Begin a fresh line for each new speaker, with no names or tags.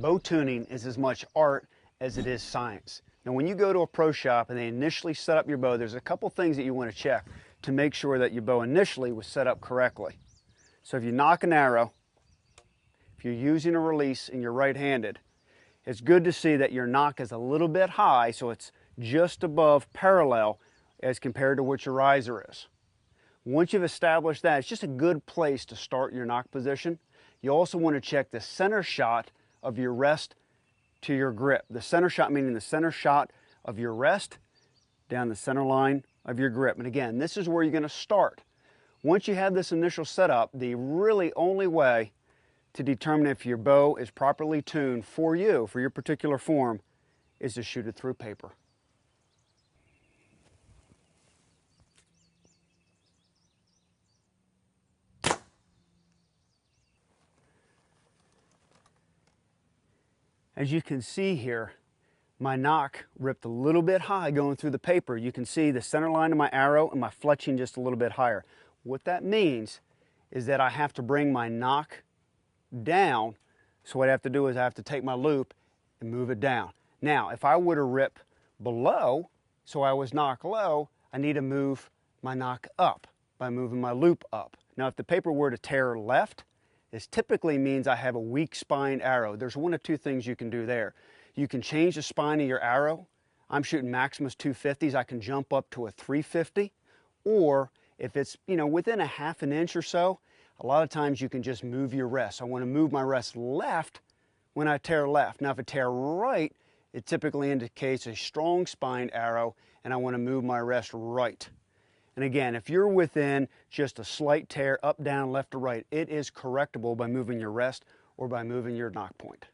bow tuning is as much art as it is science. Now, when you go to a pro shop and they initially set up your bow, there's a couple things that you want to check to make sure that your bow initially was set up correctly. So if you nock an arrow, if you're using a release and you're right-handed, it's good to see that your nock is a little bit high, so it's just above parallel as compared to what your riser is. Once you've established that, it's just a good place to start your nock position. You also want to check the center shot of your rest to your grip. The center shot meaning the center shot of your rest down the center line of your grip. And again, this is where you're going to start. Once you have this initial setup, the really only way to determine if your bow is properly tuned for you, for your particular form, is to shoot it through paper. As you can see here, my nock ripped a little bit high going through the paper. You can see the center line of my arrow and my fletching just a little bit higher. What that means is that I have to bring my nock down. So what I have to do is I have to take my loop and move it down. Now, if I were to rip below, so I was nock low, I need to move my nock up by moving my loop up. Now, if the paper were to tear left, this typically means I have a weak spined arrow. There's one of two things you can do there. You can change the spine of your arrow. I'm shooting Maximus 250s. I can jump up to a 350. Or if it's, within a half an inch or so, a lot of times you can just move your rest. I want to move my rest left when I tear left. Now, if I tear right, it typically indicates a strong spined arrow, and I want to move my rest right. And again, if you're within just a slight tear up, down, left, or right, it is correctable by moving your rest or by moving your nock point.